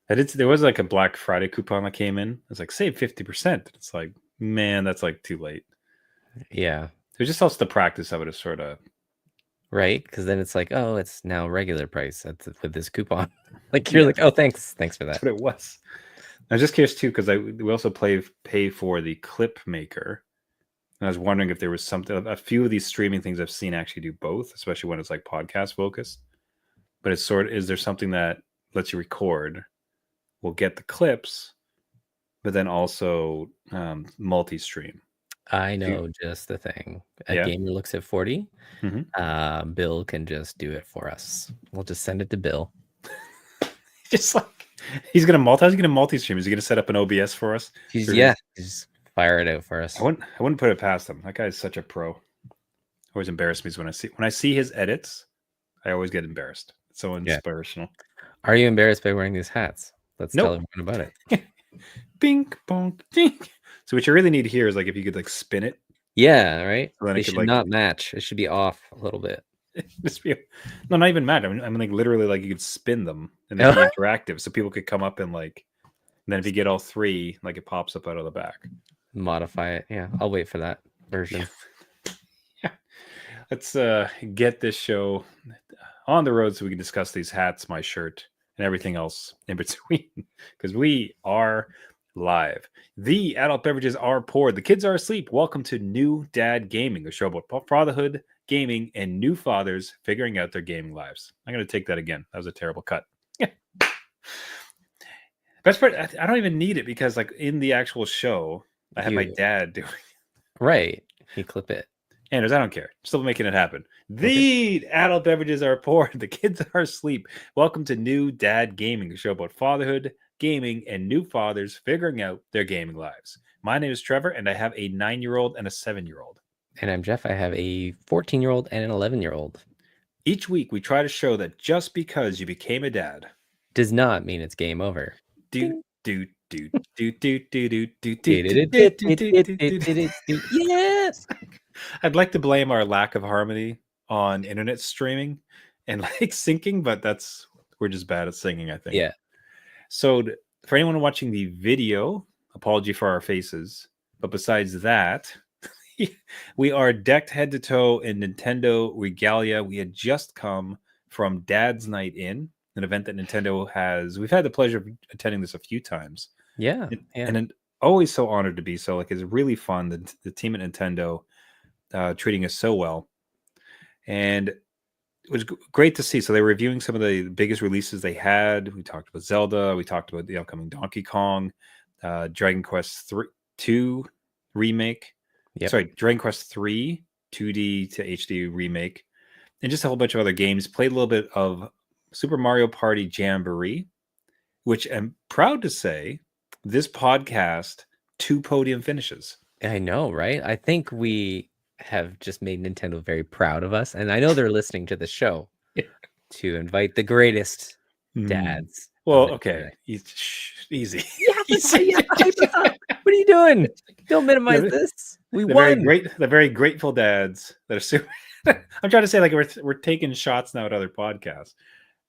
There was like a Black Friday coupon that came in. It was like save 50%. It's like, man, that's like too late. Yeah. It just helps the practice of it is sort of Right? Because then it's like, oh, it's now regular price with this coupon. Like you're yeah, like, oh, thanks for that's that. what it was. I was just curious too because we also pay for the clip maker. And I was wondering if there was something. A few of these streaming things I've seen actually do both, especially when it's like podcast focused. But it's is there something that lets you record? We'll get the clips, but then also multi-stream. I know just the thing. A Yeah. gamer looks at 40. Mm-hmm. Bill can just do it for us. We'll just send it to Bill. Just like he's gonna multi-stream. Is he gonna set up an OBS for us? Through his... Just fire it out for us. I wouldn't put it past him. That guy is such a pro. Always embarrass me when I see his edits. I always get embarrassed. It's so inspirational. Are you embarrassed by wearing these hats? Let's tell Nope. everyone about it. Bink bonk dink. So what you really need here is like if you could like spin it. Yeah, right. So then They it could should like not match. It should be off a little bit. just be no, not even mad. I mean like literally like you could spin them and they'd be interactive, so people could come up and like. And then if you get all three, like it pops up out of the back. Modify it. Yeah, I'll wait for that version. Yeah. Let's get this show on the road so we can discuss these hats, my shirt, and everything else in between. Because we are live. The adult beverages are poured. The kids are asleep. Welcome to New Dad Gaming, a show about fatherhood, gaming, and new fathers figuring out their gaming lives. I'm going to take that again. That was a terrible cut. Best part, I don't even need it because, like, in the actual show, I had my dad doing it. Right. You clip it. Anders, I don't care. Still making it happen. The adult beverages are poured. The kids are asleep. Welcome to New Dad Gaming, a show about fatherhood, gaming, and new fathers figuring out their gaming lives. My name is Trevor, and I have a 9-year-old and a 7-year-old. And I'm Jeff. I have a 14-year-old and an 11-year-old. Each week, we try to show that just because you became a dad does not mean it's game over. Do do do do do do do do do. Yes. I'd like to blame our lack of harmony on internet streaming and like syncing, but we're just bad at singing, I think. Yeah. So for anyone watching the video, apology for our faces, but besides that, we are decked head to toe in Nintendo regalia. We had just come from Dad's Night In, an event that Nintendo has. We've had the pleasure of attending this a few times. Yeah. And always so honored to be so. Like, it's really fun. The team at Nintendo treating us so well. And it was great to see. So they were reviewing some of the biggest releases they had. We talked about Zelda. We talked about the upcoming Donkey Kong, Dragon Quest 2 remake. Yep. Sorry, Dragon Quest 3 2D to HD remake. And just a whole bunch of other games. Played a little bit of Super Mario Party Jamboree, which I'm proud to say this podcast 2 podium finishes. I know, right? I think we have just made Nintendo very proud of us. And I know they're listening to the show to invite the greatest dads. Well, okay. Easy. Yeah, what are you doing? Don't minimize this. We won. The very grateful dads that are super. I'm trying to say, like, we're taking shots now at other podcasts.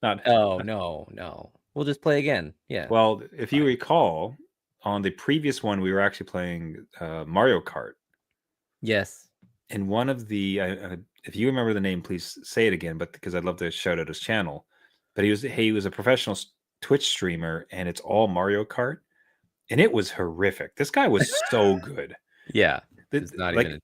No. We'll just play again. Yeah. Well, if you recall, on the previous one, we were actually playing Mario Kart. Yes. And one of the, if you remember the name, please say it again. But because I'd love to shout out his channel. But he was a professional Twitch streamer, and it's all Mario Kart, and it was horrific. This guy was so good. Yeah, it's not like even.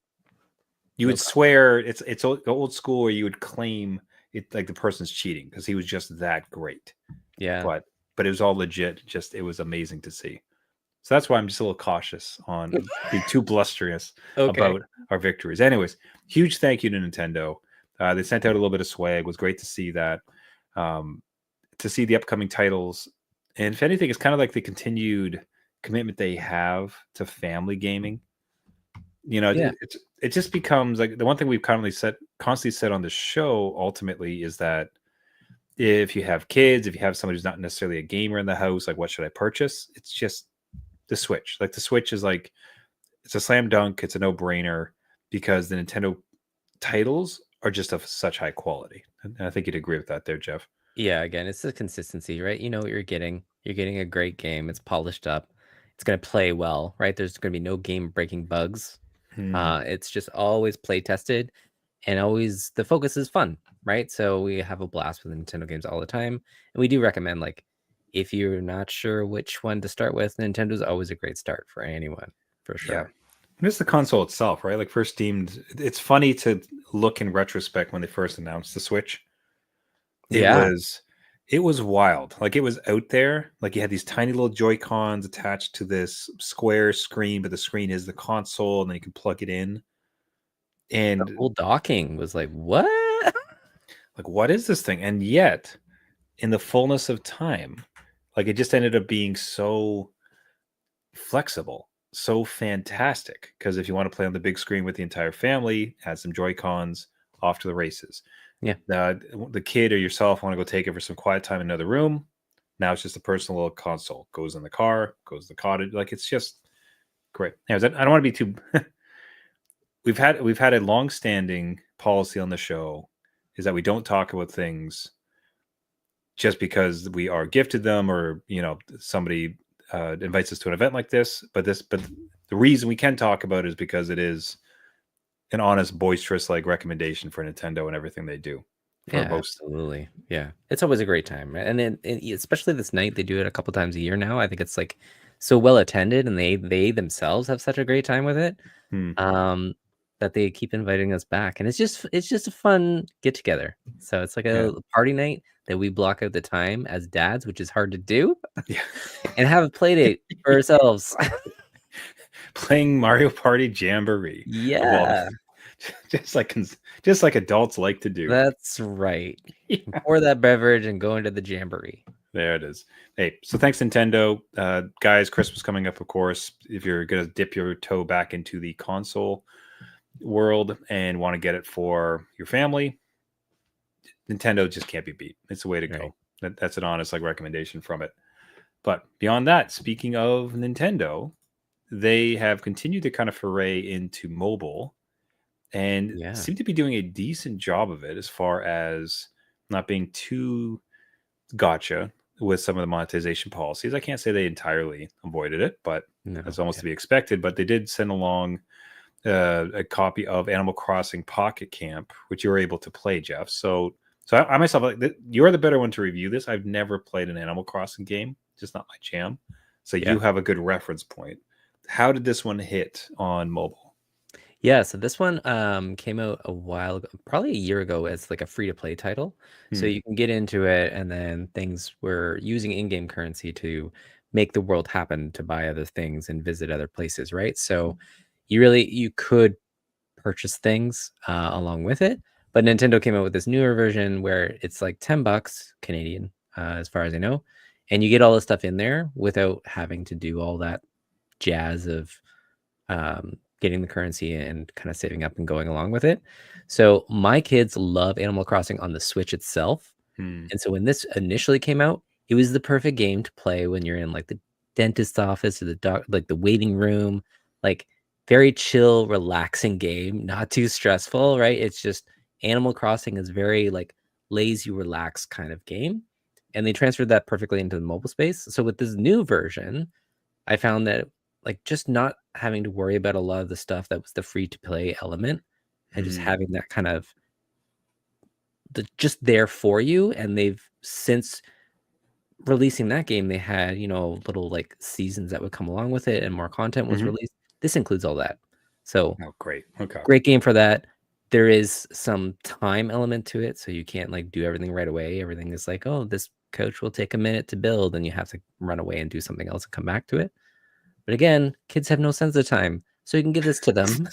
You would swear it's old school, where you would claim it like the person's cheating because he was just that great. Yeah, but it was all legit. Just it was amazing to see. So that's why I'm just a little cautious on being too blusterous about our victories. Anyways, huge thank you to Nintendo. They sent out a little bit of swag. It was great to see that. To see the upcoming titles. And if anything, it's kind of like the continued commitment they have to family gaming. You know, it just becomes like the one thing we've constantly said on the show ultimately is that if you have kids, if you have somebody who's not necessarily a gamer in the house, like, what should I purchase? It's just the Switch. Like, the Switch is like, it's a slam dunk. It's a no-brainer because the Nintendo titles are just of such high quality. And I think you'd agree with that there, Jeff. Yeah, again, it's the consistency, right? You know what you're getting. You're getting a great game. It's polished up. It's going to play well, right? There's going to be no game-breaking bugs. It's just always play tested, and always the focus is fun, right? So we have a blast with Nintendo games all the time, and we do recommend, like, if you're not sure which one to start with, Nintendo's always a great start for anyone, for sure. Yeah. And it's the console itself, right? Like first deemed, it's funny to look in retrospect when they first announced the Switch. It was wild. Like it was out there. Like you had these tiny little Joy-Cons attached to this square screen, but the screen is the console, and then you can plug it in. And the whole docking was like, what? Like, what is this thing? And yet, in the fullness of time, like it just ended up being so flexible, so fantastic. Because if you want to play on the big screen with the entire family, add some Joy-Cons, off to the races. Yeah. The kid or yourself want to go take it for some quiet time in another room. Now it's just a personal little console. Goes in the car, goes to the cottage. Like it's just great. Anyways, I don't want to be too. we've had a long-standing policy on the show is that we don't talk about things just because we are gifted them, or somebody invites us to an event like this. But the reason we can talk about it is because it is an honest, boisterous like recommendation for Nintendo and everything they do. Yeah, absolutely. Yeah, it's always a great time, right? And then especially this night, they do it a couple times a year now. I think it's like so well attended, and they themselves have such a great time with it. That they keep inviting us back, and it's just a fun get together. So it's like a party night that we block out the time as dads, which is hard to do, and have a play date for ourselves. Playing Mario Party Jamboree. Yeah. Just like adults like to do. That's right. Pour that beverage and go into the Jamboree. There it is. Hey, so thanks, Nintendo. Guys, Christmas coming up, of course. If you're going to dip your toe back into the console world and want to get it for your family, Nintendo just can't be beat. It's the way to go. That's an honest recommendation from it. But beyond that, speaking of Nintendo, they have continued to kind of foray into mobile and seem to be doing a decent job of it as far as not being too gotcha with some of the monetization policies. I can't say they entirely avoided it, but that's almost to be expected. But they did send along a copy of Animal Crossing Pocket Camp, which you were able to play, Jeff. So I myself, you're the better one to review this. I've never played an Animal Crossing game, just not my jam. So you have a good reference point. How did this one hit on mobile? Yeah, so this one came out a while ago, probably a year ago, as like a free-to-play title. So you can get into it, and then things were using in-game currency to make the world happen, to buy other things and visit other places, right? So you could purchase things along with it, but Nintendo came out with this newer version where it's like $10 Canadian, as far as I know, and you get all the stuff in there without having to do all that jazz of getting the currency and kind of saving up and going along with it. So my kids love Animal Crossing on the Switch itself. And so when this initially came out, it was the perfect game to play when you're in like the dentist's office or the waiting room, like very chill, relaxing game, not too stressful, right? It's just Animal Crossing is very like lazy, relaxed kind of game. And they transferred that perfectly into the mobile space. So with this new version, I found that like just not having to worry about a lot of the stuff that was the free to play element, and just having that kind of just there for you. And they've since releasing that game, they had, little like seasons that would come along with it, and more content was released. This includes all that. So great. Okay. Great game for that. There is some time element to it, so you can't like do everything right away. Everything is like, oh, this coach will take a minute to build, and you have to run away and do something else and come back to it. But again, kids have no sense of time, so you can give this to them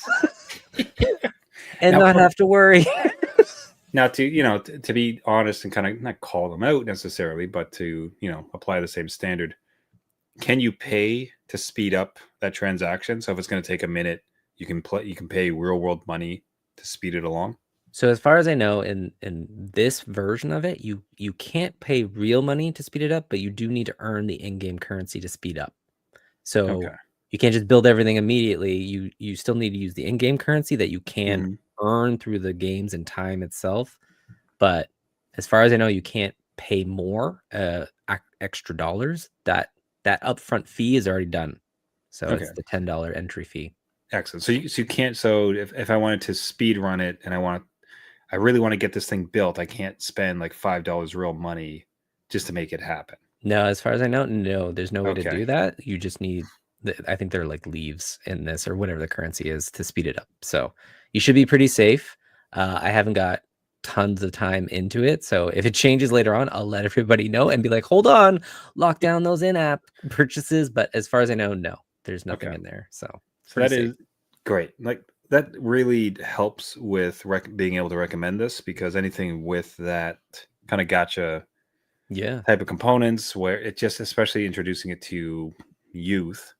and not have to worry. Now, to be honest and kind of not call them out necessarily, but to apply the same standard, can you pay to speed up that transaction? So if it's going to take a minute, you can pay real world money to speed it along. So as far as I know, in this version of it, you can't pay real money to speed it up, but you do need to earn the in-game currency to speed up. So you can't just build everything immediately. You still need to use the in-game currency that you can earn through the games and time itself. But as far as I know, you can't pay more extra dollars, that upfront fee is already done. So it's the $10 entry fee. Excellent. So you can't. So if I wanted to speed run it and I really want to get this thing built, I can't spend like $5 real money just to make it happen. No, as far as I know, no, there's no way to do that. You just need, I think they're like leaves in this or whatever the currency is to speed it up. So you should be pretty safe. I haven't got tons of time into it. So if it changes later on, I'll let everybody know and be like, hold on, lock down those in-app purchases. But as far as I know, no, there's nothing in there. So that is great. Like that really helps with being able to recommend this, because anything with that kind of gotcha type of components, where it just, especially introducing it to youth,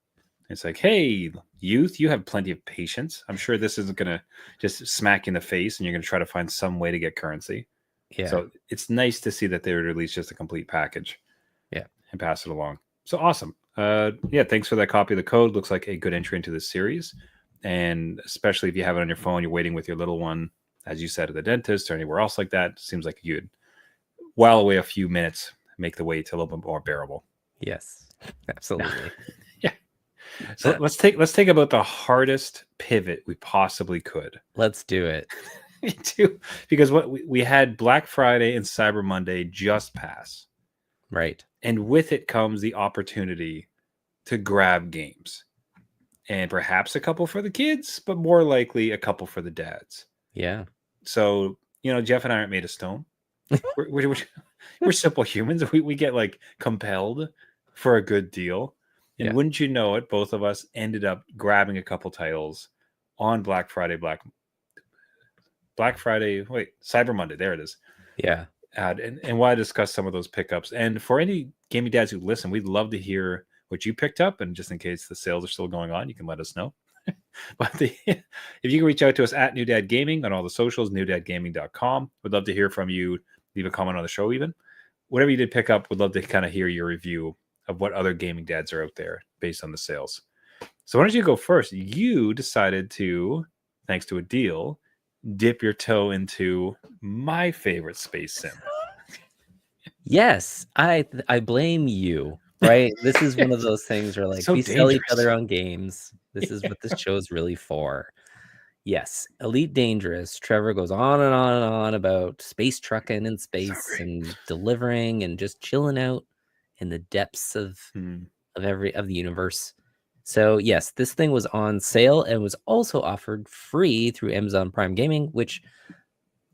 it's like, hey, youth, you have plenty of patience. I'm sure this isn't going to just smack you in the face and you're going to try to find some way to get currency. So it's nice to see that they would release just a complete package and pass it along. So awesome. Thanks for that copy of the code. Looks like a good entry into this series. And especially if you have it on your phone, you're waiting with your little one, as you said, at the dentist or anywhere else like that, seems like you'd while away a few minutes, make the wait a little bit more bearable. Yes, absolutely. So let's take about the hardest pivot we possibly could. Let's do it. Me too, because what we had Black Friday and Cyber Monday just pass. Right. And with it comes the opportunity to grab games. And perhaps a couple for the kids, but more likely a couple for the dads. Yeah. So, Jeff and I aren't made of stone. We're simple humans. We get like compelled for a good deal. And wouldn't you know it, both of us ended up grabbing a couple titles on Black Friday, Cyber Monday. There it is. Yeah. And why discuss some of those pickups. And for any gaming dads who listen, we'd love to hear what you picked up. And just in case the sales are still going on, you can let us know. But if you can reach out to us at New Dad Gaming on all the socials, newdadgaming.com. We'd love to hear from you. Leave a comment on the show even. Whatever you did pick up, we'd love to kind of hear your review of what other gaming dads are out there based on the sales. So why don't you go first? You decided to, thanks to a deal, dip your toe into my favorite space sim. Yes, I blame you, right? This is one of those things where like we sell each other on games. This is what this show is really for. Yes, Elite Dangerous. Trevor goes on and on and on about space trucking in space and delivering and just chilling out in the depths of the universe. So yes, this thing was on sale and was also offered free through Amazon Prime Gaming, which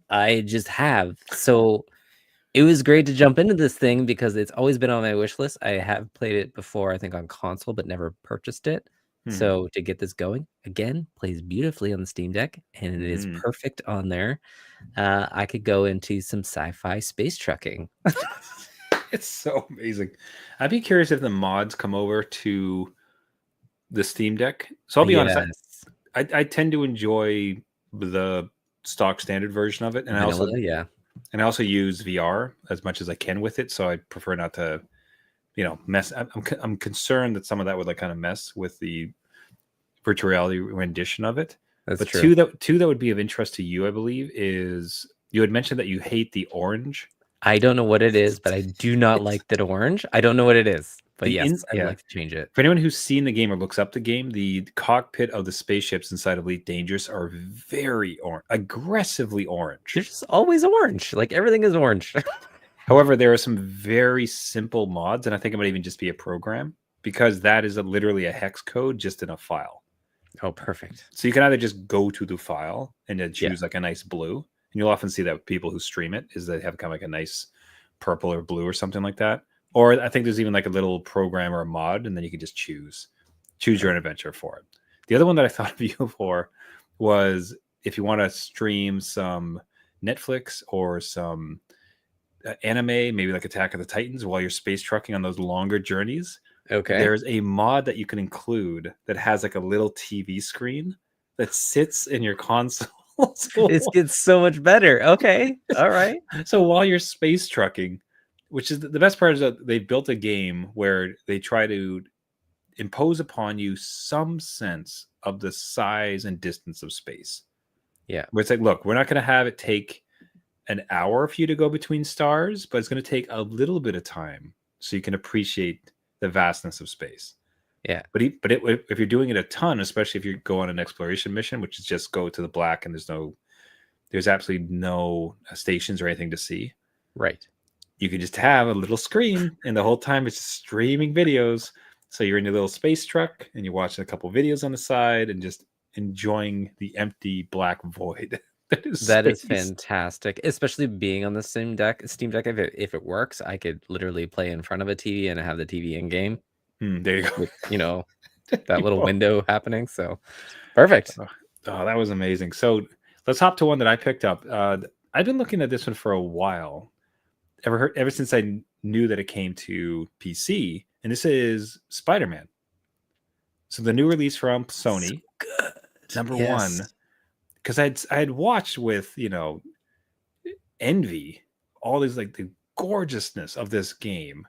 I just have. So it was great to jump into this thing because it's always been on my wish list. I have played it before, I think on console, but never purchased it. So to get this going, again, plays beautifully on the Steam Deck, and it is perfect on there. I could go into some sci-fi space trucking. It's so amazing. I'd be curious if the mods come over to the Steam Deck. So I'll be honest, I tend to enjoy the stock standard version of it, and I also use VR as much as I can with it. So I prefer not to, mess. I'm concerned that some of that would like kind of mess with the virtual reality rendition of it. That's but true. two that would be of interest to you, I believe, is you had mentioned that you hate the orange. I don't know what it is, but I do not like that orange. I don't know what it is, but yes, I'd like to change it. For anyone who's seen the game or looks up the game, the cockpit of the spaceships inside Elite Dangerous are very aggressively orange. They're just always orange. Like everything is orange. However, there are some very simple mods, and I think it might even just be a program, because that is literally a hex code just in a file. Oh, perfect. So you can either just go to the file and then choose like a nice blue. And you'll often see that with people who stream it, is they have kind of like a nice purple or blue or something like that. Or I think there's even like a little program or a mod, and then you can just choose your own adventure for it. The other one that I thought of you for was if you want to stream some Netflix or some anime, maybe like Attack of the Titans, while you're space trucking on those longer journeys. Okay. There's a mod that you can include that has like a little TV screen that sits in your console. This gets so much better. Okay. All right. So while you're space trucking, which is the best part, is that they built a game where they try to impose upon you some sense of the size and distance of space. Yeah. Where it's like, look, we're not going to have it take an hour for you to go between stars, but it's going to take a little bit of time so you can appreciate the vastness of space. Yeah. But if you're doing it a ton, especially if you go on an exploration mission, which is just go to the black and there's absolutely no stations or anything to see. Right. You can just have a little screen, and the whole time it's just streaming videos. So you're in your little space truck, and you're watching a couple videos on the side, and just enjoying the empty black void. That is fantastic, especially being on the Steam Deck. If it works, I could literally play in front of a TV and have the TV in game. There you go. With, that little window happening. So perfect. Oh, that was amazing. So let's hop to one that I picked up. I've been looking at this one for a while. Ever since I knew that it came to PC, and this is Spider-Man. So the new release from Sony, so number one, because I had watched with envy all these like the gorgeousness of this game,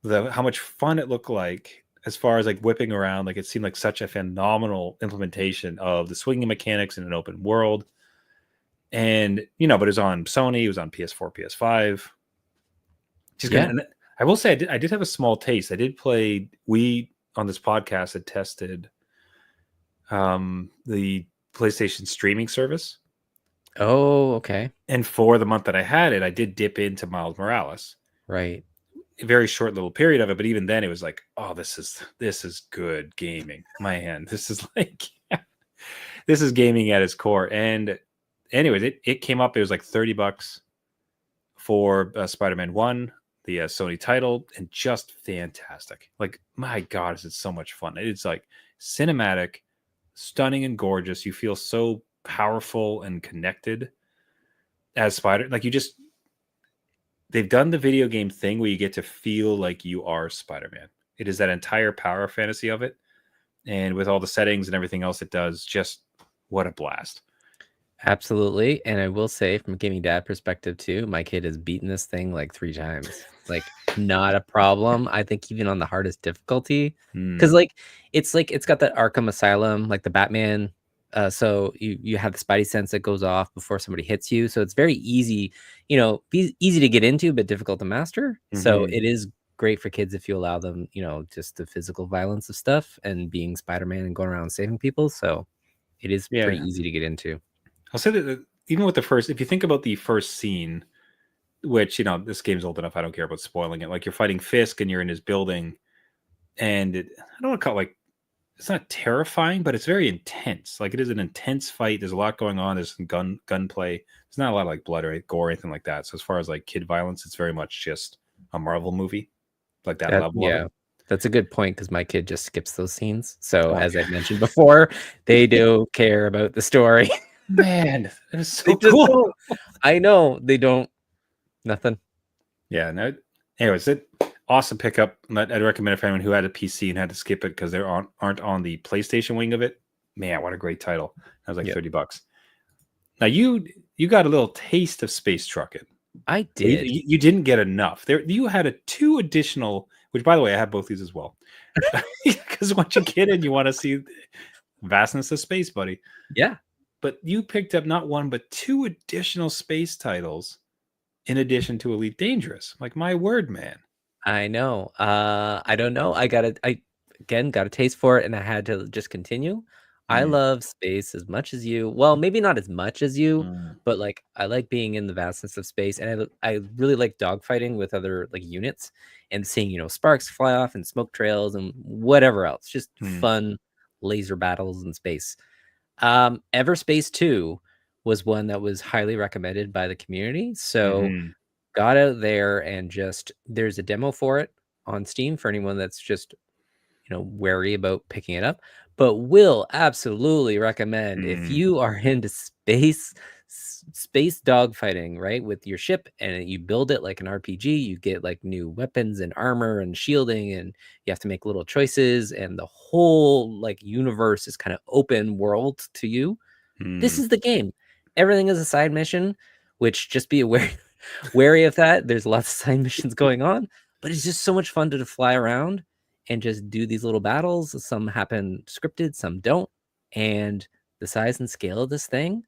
how much fun it looked like as far as like whipping around. Like it seemed like such a phenomenal implementation of the swinging mechanics in an open world, and but it was on Sony, it was on PS4, PS5. And I will say I did have a small taste. I did play. We on this podcast had tested the PlayStation streaming service. Oh, okay. And for the month that I had it, I did dip into Miles Morales. Right. A very short little period of it, but even then, it was like, oh, this is good gaming. Man, this is like this is gaming at its core. And anyways, it came up. It was like $30 for Spider-Man 1. The Sony title, and just fantastic. Like, my God, is it so much fun? It's like cinematic, stunning, and gorgeous. You feel so powerful and connected as Spider. Like they've done the video game thing where you get to feel like you are Spider-Man. It is that entire power fantasy of it, and with all the settings and everything else it does, just what a blast. Absolutely. And I will say, from a gaming dad perspective too, my kid has beaten this thing like 3 times. Like, not a problem. I think even on the hardest difficulty, because it's got that Arkham Asylum, like the Batman. So you have the Spidey sense that goes off before somebody hits you. So it's very easy, easy to get into, but difficult to master. So it is great for kids if you allow them, just the physical violence of stuff and being Spider-Man and going around saving people. So it is pretty easy to get into. I'll say that even with if you think about the first scene, which, this game's old enough, I don't care about spoiling it. Like, you're fighting Fisk and you're in his building, and I don't want to call it like, it's not terrifying, but it's very intense. Like, it is an intense fight. There's a lot going on. There's some gunplay. There's not a lot of like blood or gore or anything like that. So as far as like kid violence, it's very much just a Marvel movie, like that level. Yeah. That's a good point, because my kid just skips those scenes. So as I mentioned before, they do care about the story. Man, that is so cool. I know they don't. Nothing. Yeah. No. Anyways, awesome pickup. I'd recommend it for anyone who had a PC and had to skip it because they aren't on the PlayStation wing of it. Man, what a great title! That was like $30. Now you got a little taste of space trucking. I did. You didn't get enough. You had 2 additional. Which, by the way, I have both these as well. Because once you get in, you want to see vastness of space, buddy. Yeah. But you picked up not 1, but 2 additional space titles in addition to Elite Dangerous. Like, my word, man. I know. I don't know. I got a taste for it, and I had to just continue. I love space as much as you. Well, maybe not as much as you, but like, I like being in the vastness of space, and I really like dogfighting with other like units and seeing sparks fly off and smoke trails and whatever else. Just fun laser battles in space. Everspace 2 was one that was highly recommended by the community. So got out there, and there's a demo for it on Steam for anyone that's just wary about picking it up, but will absolutely recommend if you are into space dogfighting, right, with your ship, and you build it like an RPG. You get like new weapons and armor and shielding, and you have to make little choices, and the whole like universe is kind of open world to you. This is the game. Everything is a side mission, which, just be wary of that. There's lots of side missions going on, but it's just so much fun to fly around and just do these little battles. Some happen scripted, some don't. And the size and scale of this thing,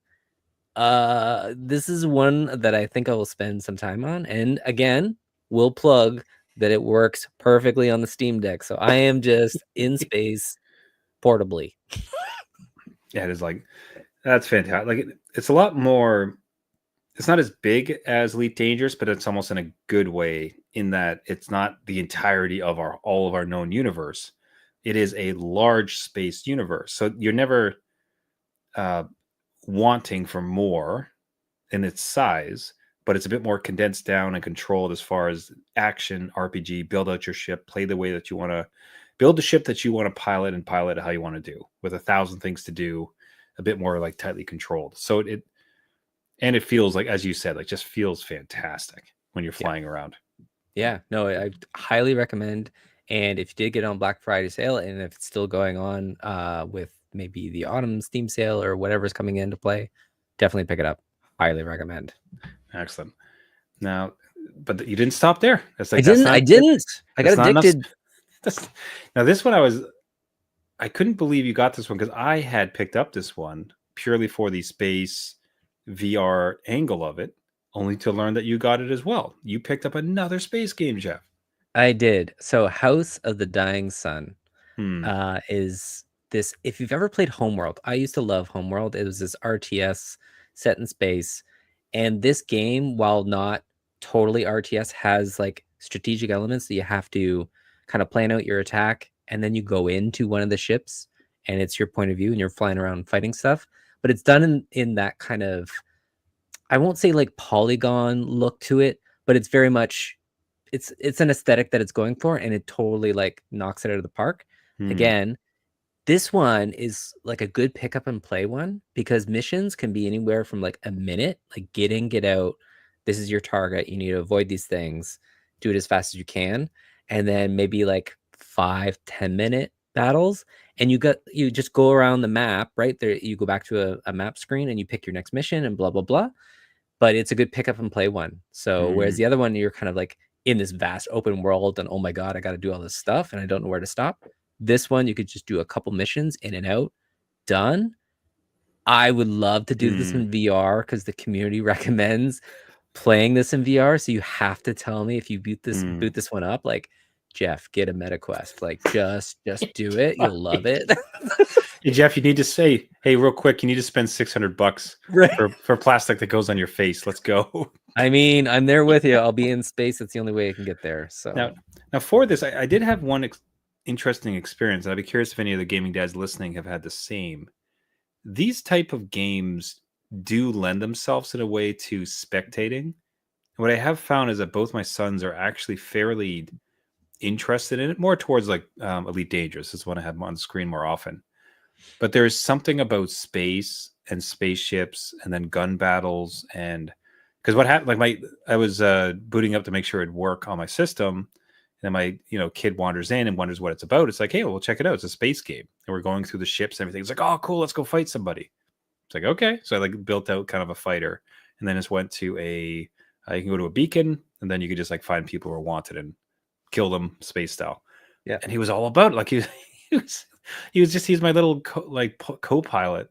This is one that I think I will spend some time on, and again, we'll plug that it works perfectly on the Steam Deck. So I am just in space portably. Yeah, it is like that's fantastic. Like it's a lot more. It's not as big as Elite Dangerous, but it's almost in a good way in that it's not the entirety of all of our known universe. It is a large space universe, so you're never wanting for more in its size, but it's a bit more condensed down and controlled as far as action, RPG, build out your ship, play the way that you want to build the ship that you want to pilot and pilot it how you want to do with 1,000 things to do, a bit more like tightly controlled. So it feels like, as you said, like just feels fantastic when you're flying around. Yeah, no, I highly recommend. And if you did get on Black Friday sale, and if it's still going on with maybe the autumn Steam sale or whatever's coming into play, definitely pick it up. Highly recommend. Excellent. Now, but you didn't stop there. That's like, I didn't. I got addicted. Now, this one I couldn't believe you got this one because I had picked up this one purely for the space VR angle of it, only to learn that you got it as well. You picked up another space game, Jeff. I did. So House of the Dying Sun is this. If you've ever played Homeworld, I used to love Homeworld. It was this RTS set in space. And this game, while not totally RTS, has like strategic elements that you have to kind of plan out your attack. And then you go into one of the ships and it's your point of view and you're flying around fighting stuff. But it's done in that kind of, I won't say like polygon look to it, but it's very much, it's an aesthetic that it's going for, and it totally like knocks it out of the park. Again, this one is like a good pick up and play one because missions can be anywhere from like a minute, like get in, get out. This is your target. You need to avoid these things. Do it as fast as you can. And then maybe like 5-10 minute battles. And you just go around the map, right? There you go back to a map screen and you pick your next mission and blah, blah, blah. But it's a good pick up and play one. So whereas the other one, you're kind of like in this vast open world and oh my God, I got to do all this stuff and I don't know where to stop. This one, you could just do a couple missions in and out, done. I would love to do this in VR because the community recommends playing this in VR. So you have to tell me if you boot this one up, like Jeff, get a MetaQuest, like just do it. You'll love it. Hey, Jeff, you need to say, hey, real quick, you need to spend $600 for plastic that goes on your face. Let's go. I mean, I'm there with you. I'll be in space. That's the only way I can get there. So now for this, I did have one interesting experience. I'd be curious if any of the gaming dads listening have had the same. These type of games do lend themselves in a way to spectating. What I have found is that both my sons are actually fairly interested in it, more towards like Elite Dangerous is one I have on the screen more often. But there's something about space and spaceships and then gun battles, and because what happened, like I was booting up to make sure it'd work on my system, and then my kid wanders in and wonders what it's about. It's like, hey, well, check it out. It's a space game, and we're going through the ships and everything. It's like, oh, cool, let's go fight somebody. It's like, okay, so I like built out kind of a fighter, and then just went to you can go to a beacon, and then you could just like find people who are wanted and kill them space style. Yeah, and he was all about it. Like he's my little co-pilot,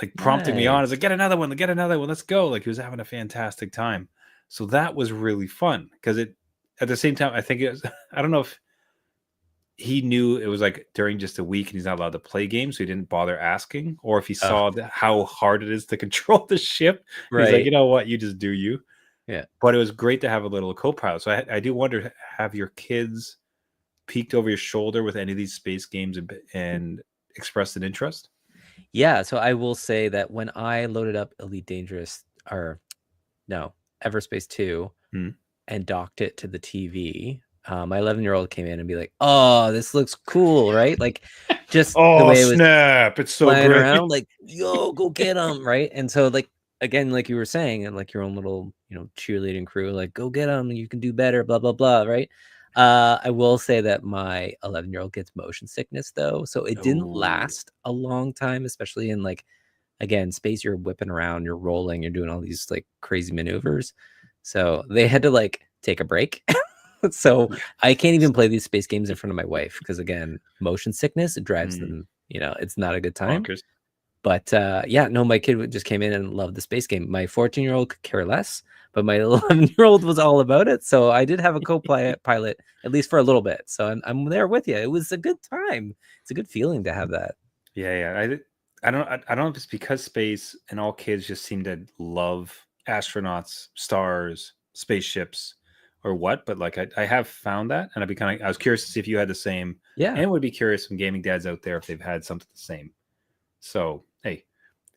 like prompting me on. I was like, get another one, let's go. Like he was having a fantastic time. So that was really fun because it at the same time, I think it was, I don't know if he knew it was like during just a week and he's not allowed to play games, so he didn't bother asking, or if he saw how hard it is to control the ship. He's like, you know what, you just do you. Yeah. But it was great to have a little co-pilot. So I do wonder, have your kids peeked over your shoulder with any of these space games and expressed an interest? Yeah, so I will say that when I loaded up Elite Dangerous, Everspace 2 and docked it to the TV, my 11-year-old came in and be like, oh, this looks cool, right? Like just the way it was snap, it's so great around, like, yo, go get them, right? And so like again, like you were saying, and like your own little cheerleading crew, like, go get them, you can do better, blah blah blah, right? I will say that my 11-year-old gets motion sickness though, so it didn't last a long time, especially in like, again, space. You're whipping around, you're rolling, you're doing all these like crazy maneuvers, so they had to like take a break. So I can't even play these space games in front of my wife because again, motion sickness, it drives them, it's not a good time. Bonkers. But yeah, no, my kid just came in and loved the space game. My 14-year-old could care less, but my 11-year-old was all about it. So I did have a co-pilot at least for a little bit. So I'm there with you. It was a good time. It's a good feeling to have that. Yeah. I don't know if it's because space and all kids just seem to love astronauts, stars, spaceships, or what. But like I have found that, and I was curious to see if you had the same, Yeah. and would be curious from gaming dads out there if they've had something the same. So hey,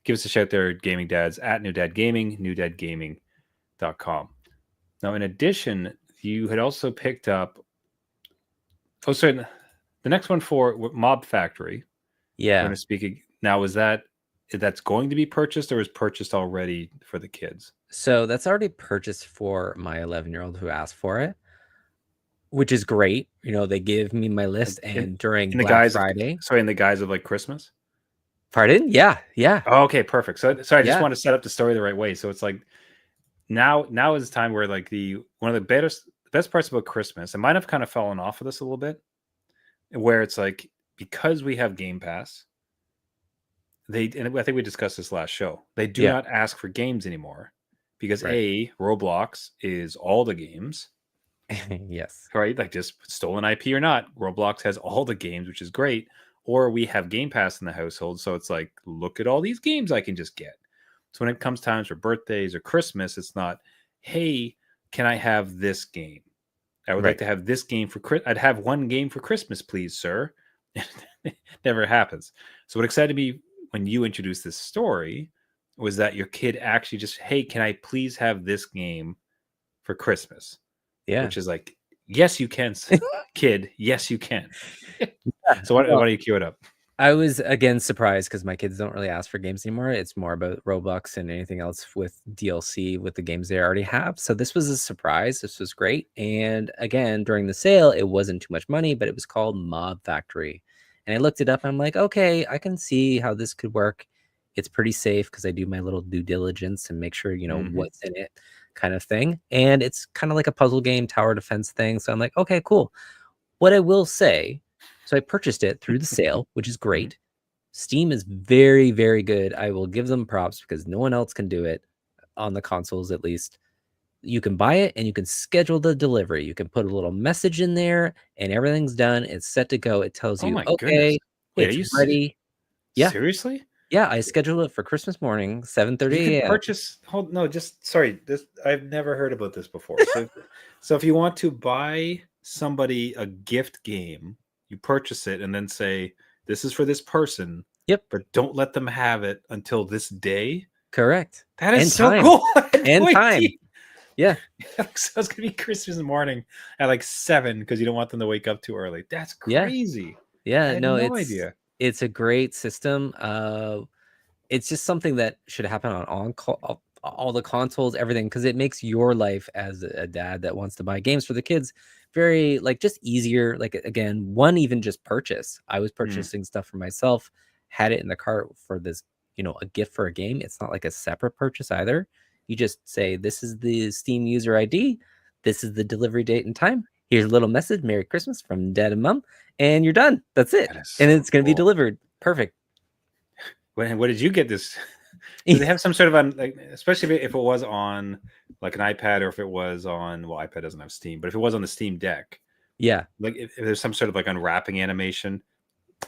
give us a shout there, gaming dads at New Dad Gaming, newdadgaming.com. Now, in addition, you had also picked up. Oh, sorry, the next one for Mob Factory. Yeah. I'm going to speak now. That's going to be purchased, or is purchased already for the kids? So that's already purchased for my 11-year-old who asked for it, which is great. You know, they give me my list, and during Black Friday. In the guise of like Christmas. Pardon? Yeah. Oh, okay, perfect. So I just Yeah. want to set up the story the right way. So it's like now is the time where like one of the best parts about Christmas, and might have kind of fallen off of this a little bit, where it's like, because we have Game Pass, and I think we discussed this last show, they do not ask for games anymore because Roblox is all the games. Yes. Right? Like, just stolen IP or not, Roblox has all the games, which is great. Or we have Game Pass in the household, so it's like, look at all these games I can just get. So when it comes times for birthdays or Christmas, it's not, hey, can I have this game? I would like to have this game for I'd have one game for Christmas, please, sir. Never happens. So what excited me when you introduced this story was that your kid actually just, hey, can I please have this game for Christmas? Yeah. Which is like, yes, you can, kid. Yes, you can. So why don't you cue it up? I was, again, surprised because my kids don't really ask for games anymore. It's more about Roblox and anything else with DLC with the games they already have. So this was a surprise. This was great. And again, during the sale, it wasn't too much money, but it was called Mob Factory. And I looked it up and I'm like, okay, I can see how this could work. It's pretty safe because I do my little due diligence and make sure, you know, what's in it, kind of thing. And it's kind of like a puzzle game, tower defense thing. So I'm like, okay, cool. What I will say, so I purchased it through the sale, which is great. Steam is very, very good. I will give them props because no one else can do it on the consoles, at least. You can buy it and you can schedule the delivery. You can put a little message in there and everything's done. It's set to go. It tells you, okay, wait, it's ready. Yeah. Seriously? Yeah, I scheduled it for Christmas morning, 7:30 a.m. You can purchase. I've never heard about this before. So if you want to buy somebody a gift game, you purchase it and then say, this is for this person. Yep. But don't let them have it until this day. Correct. That is so cool. And time. Yeah. So it's gonna be Christmas morning at like 7 because you don't want them to wake up too early. That's crazy. Yeah. I had no idea. It's a great system. It's just something that should happen on all the consoles, everything, because it makes your life as a dad that wants to buy games for the kids very, like, just easier. Like, again, even just purchase. I was purchasing stuff for myself, had it in the cart for this, you know, a gift for a game. It's not like a separate purchase either. You just say, this is the Steam user ID. This is the delivery date and time. Here's a little message. Merry Christmas from Dad and Mom. And you're done. That's it. And it's going to be delivered. Perfect. What did you get this? Do they have some sort of especially if it was on like an iPad, or if it was on, well, iPad doesn't have Steam, but if it was on the Steam Deck, yeah, like if there's some sort of like unwrapping animation.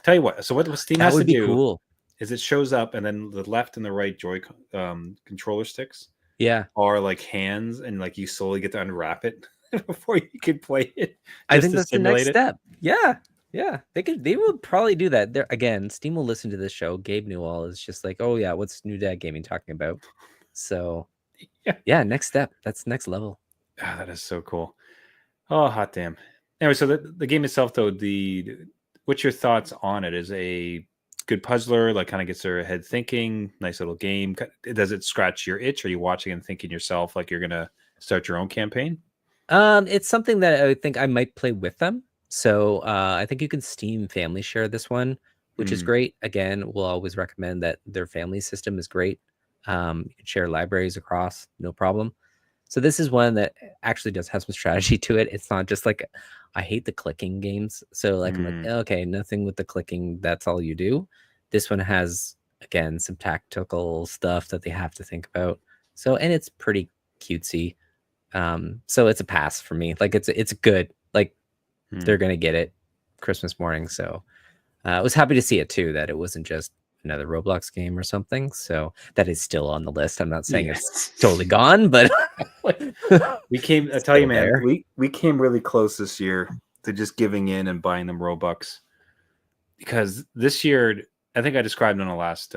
Tell you what, so what Steam that has would to be do cool. Is it shows up, and then the left and the right Joy controller sticks, are like hands, and like you slowly get to unwrap it before you can play it. I think that's the next step. Yeah, they would probably do that. There again, Steam will listen to this show. Gabe Newell is just like, oh yeah, what's New Dad Gaming talking about? So yeah, next step. That's next level. Oh, that is so cool. Oh, hot damn. Anyway, so the game itself, though, what's your thoughts on it? Is a good puzzler, like kind of gets their head thinking, nice little game. Does it scratch your itch? Are you watching and thinking yourself like you're gonna start your own campaign? It's something that I think I might play with them. So I think you can Steam family share this one, which is great. Again, we'll always recommend that their family system is great. You can share libraries across, no problem. So this is one that actually does have some strategy to it. It's not just like, I hate the clicking games. So like, I'm like, okay, nothing with the clicking. That's all you do. This one has again, some tactical stuff that they have to think about. So, and it's pretty cutesy. So it's a pass for me. Like it's good. Like they're gonna get it Christmas morning. So I was happy to see it too, that it wasn't just another Roblox game or something. So that is still on the list. I'm not saying it's totally gone, but we came. I tell you, man, we came really close this year to just giving in and buying them Robux, because this year, I think I described on the last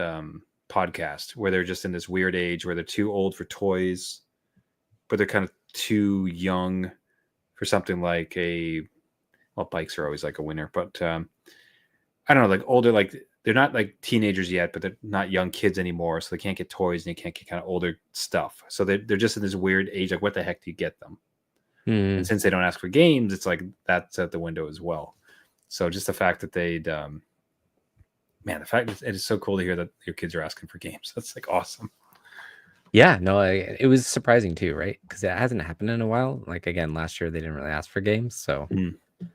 podcast, where they're just in this weird age where they're too old for toys, but they're kind of too young for something like well, bikes are always like a winner, but I don't know, like older, like they're not like teenagers yet, but they're not young kids anymore, so they can't get toys and they can't get kind of older stuff. So they're just in this weird age, like what the heck do you get them? And since they don't ask for games, it's like that's out the window as well. So just the fact that they'd man, the fact that it is so cool to hear that your kids are asking for games. That's like awesome. Yeah, no, it was surprising too, right? Because it hasn't happened in a while. Like again, last year they didn't really ask for games, so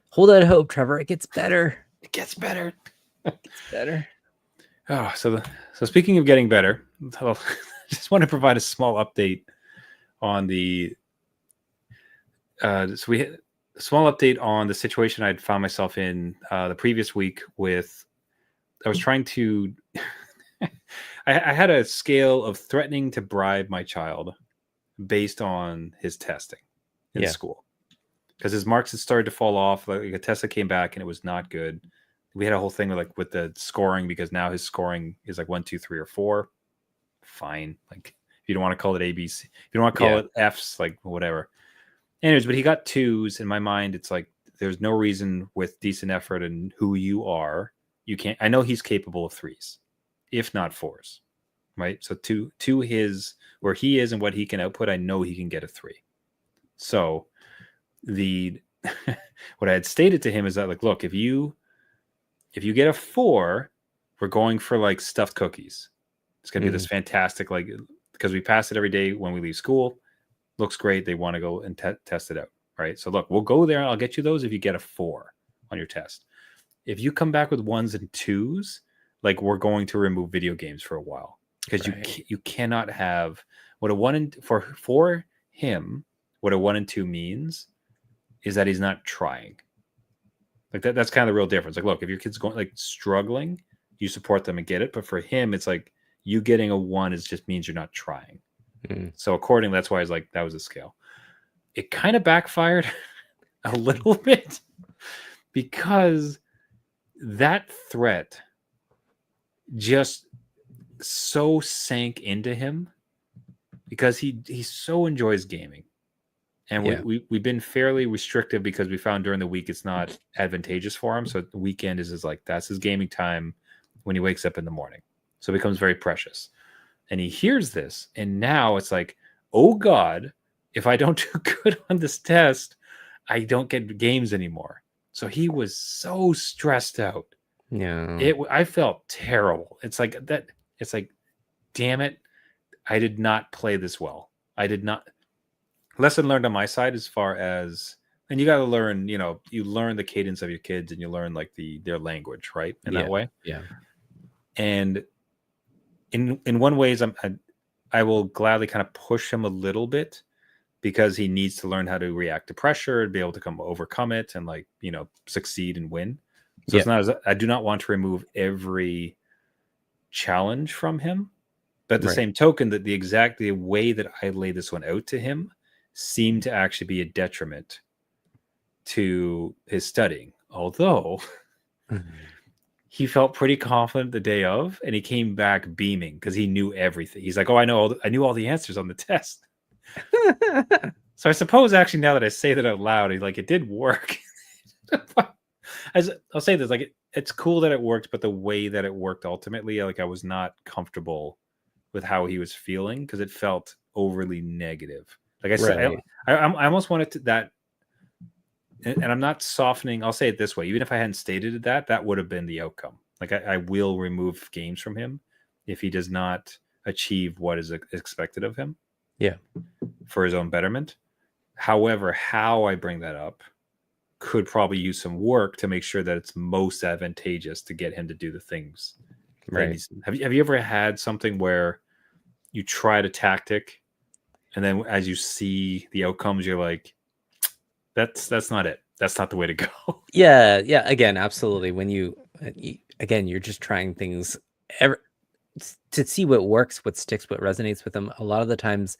hold out hope, Trevor. It gets better. It gets better. It gets better. Oh, so speaking of getting better, I just want to provide a small update on the small update on the situation I'd found myself in the previous week with. I was trying to. I had a scale of threatening to bribe my child based on his testing in school, because his marks had started to fall off. Like a test that came back and it was not good. We had a whole thing with the scoring, because now his scoring is like 1, 2, 3, or 4. Fine, like if you don't want to call it ABC, if you don't want to call it Fs, like whatever. Anyways, but he got 2s. In my mind, it's like there's no reason with decent effort and who you are, you can't. I know he's capable of 3s, if not 4s, right? So to his where he is and what he can output, I know he can get a 3. So the what I had stated to him is that, like, look, if you get a 4, we're going for like stuffed cookies. It's gonna be this fantastic, like, because we pass it every day when we leave school. Looks great. They want to go and test it out, right? So look, we'll go there. I'll get you those if you get a 4 on your test. If you come back with 1s and 2s, like, we're going to remove video games for a while, because you cannot have what a 1 and for him. What a 1 and 2 means is that he's not trying. Like that's kind of the real difference. Like, look, if your kid's going like struggling, you support them and get it. But for him, it's like you getting a 1 is just means you're not trying. So accordingly, that's why I was like, that was a scale. It kind of backfired a little bit, because that threat just so sank into him, because he so enjoys gaming. And we've been fairly restrictive, because we found during the week it's not advantageous for him. So the weekend is like, that's his gaming time when he wakes up in the morning. So it becomes very precious. And he hears this, and now it's like, oh God, if I don't do good on this test, I don't get games anymore. So he was so stressed out. Yeah. I felt terrible. It's like that. It's like, damn it. I did not play this well. I did not. Lesson learned on my side, as far as, and you got to learn, you learn the cadence of your kids, and you learn like their language, right? In that way. Yeah. And in one ways, I will gladly kind of push him a little bit, because he needs to learn how to react to pressure and be able to overcome it and, like, succeed and win. So it's not I do not want to remove every challenge from him, but at the same token, that the way that I lay this one out to him seemed to actually be a detriment to his studying. Although he felt pretty confident the day of, and he came back beaming because he knew everything. He's like, "Oh, I knew all the answers on the test." So I suppose, actually, now that I say that out loud, it did work. I'll say this, like, it's cool that it worked, but the way that it worked ultimately, like, I was not comfortable with how he was feeling, because it felt overly negative. Like I said, I almost wanted to that, and I'm not softening. I'll say it this way: even if I hadn't stated that would have been the outcome. Like, I will remove games from him if he does not achieve what is expected of him. Yeah, for his own betterment. However, how I bring that up could probably use some work to make sure that it's most advantageous to get him to do the things Right. Have you ever had something where you tried a tactic, and then as you see the outcomes, you're like, that's not it. That's not the way to go. Yeah, yeah. Again, absolutely. When again, you're just trying things ever to see what works, what sticks, what resonates with them. A lot of the times,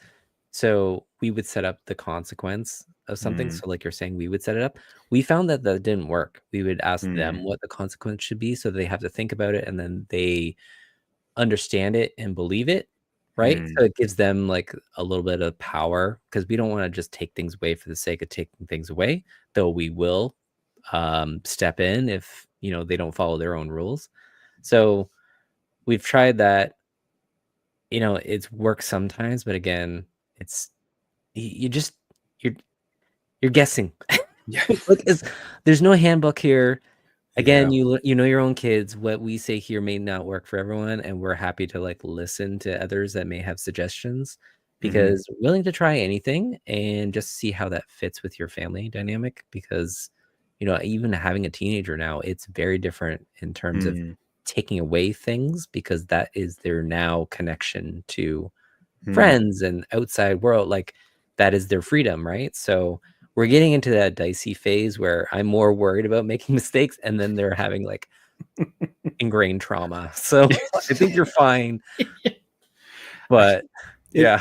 so we would set up the consequence of something. Mm, So, like you're saying, we would set it up. We found that didn't work. We would ask them mm, what the consequence should be, so they have to think about it, and then they understand it and believe it, right? So mm, it gives them like a little bit of power because we don't want to just take things away for the sake of taking things away, though we will step in if they don't follow their own rules. So we've tried that. It's worked sometimes, but again, it's you just you're you're guessing. yeah, Like, there's no handbook here. Again, yeah. you know your own kids. What we say here may not work for everyone, and we're happy to like listen to others that may have suggestions Hmm. because willing to try anything and just see how that fits with your family dynamic because even having a teenager now, it's very different in terms of Mm, taking away things because that is their now connection to mm. friends and outside world, like that is their freedom, right? So we're getting into that dicey phase where I'm more worried about making mistakes and then they're having like ingrained trauma. So I think you're fine, I, but it, yeah.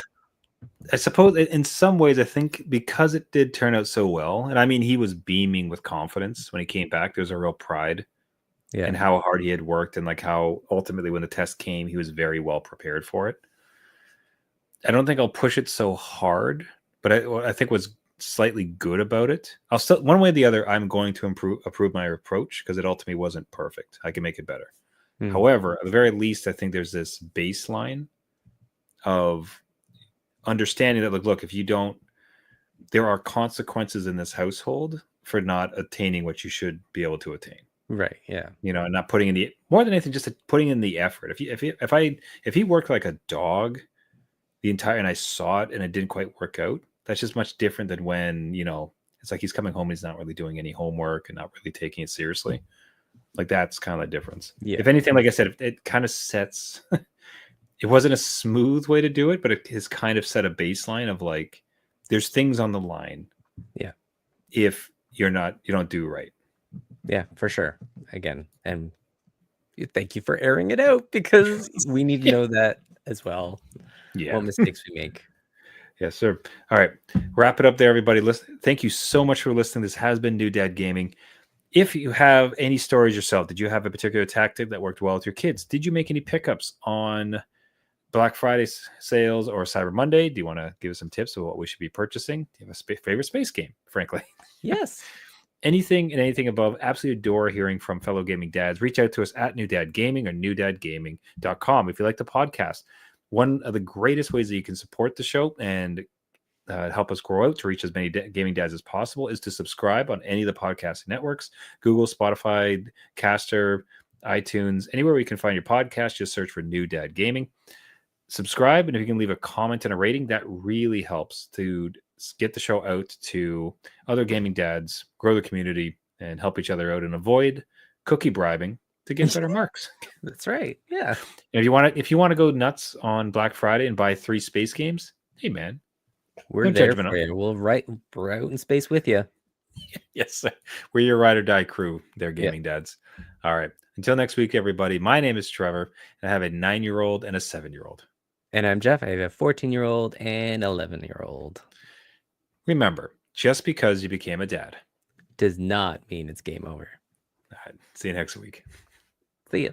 I suppose in some ways, I think because it did turn out so well, and I mean, he was beaming with confidence when he came back. There's a real pride in Yeah. how hard he had worked, and like how ultimately when the test came, he was very well prepared for it. I don't think I'll push it so hard, but what I think was slightly good about it. I'll still one way or the other. I'm going to approve my approach because it ultimately wasn't perfect. I can make it better. Mm, However, at the very least, I think there's this baseline of understanding that look, if you don't, there are consequences in this household for not attaining what you should be able to attain. right. Yeah. And not putting in the more than anything, just putting in the effort. If he worked like a dog the entire and I saw it and it didn't quite work out, that's just much different than when it's like he's coming home and he's not really doing any homework and not really taking it seriously. Like that's kind of the difference. Yeah. If anything, like I said, it kind of sets. It wasn't a smooth way to do it, but it has kind of set a baseline of like, there's things on the line Yeah. if you don't do right. Yeah, for sure. Again, and thank you for airing it out because we need to Yeah. know that as well. Yeah. What mistakes we make. Yes, sir. All right. Wrap it up there, everybody. Listen, thank you so much for listening. This has been New Dad Gaming. If you have any stories yourself, did you have a particular tactic that worked well with your kids? Did you make any pickups on Black Friday sales or Cyber Monday? Do you want to give us some tips of what we should be purchasing? Do you have a favorite space game, frankly? Yes. Anything and anything above, absolutely adore hearing from fellow gaming dads. Reach out to us at New Dad Gaming or newdadgaming.com if you like the podcast. One of the greatest ways that you can support the show and help us grow out to reach as many gaming dads as possible is to subscribe on any of the podcasting networks: Google, Spotify, Caster, iTunes, anywhere where you can find your podcast. Just search for New Dad Gaming. Subscribe, and if you can leave a comment and a rating, that really helps to get the show out to other gaming dads, grow the community, and help each other out and avoid cookie bribing to get better marks. That's right. Yeah. And if you want to go nuts on Black Friday and buy 3 space games, hey man, We're no there judgment. for you. We're out in space with you. Yes, sir. We're your ride or die crew. They're Yeah. gaming dads. All right. Until next week, everybody. My name is Trevor, and I have a 9-year-old and a 7-year-old. And I'm Jeff. I have a 14-year-old and 11-year-old. Remember, just because you became a dad Does not mean it's game over. all right, see you next week. See ya.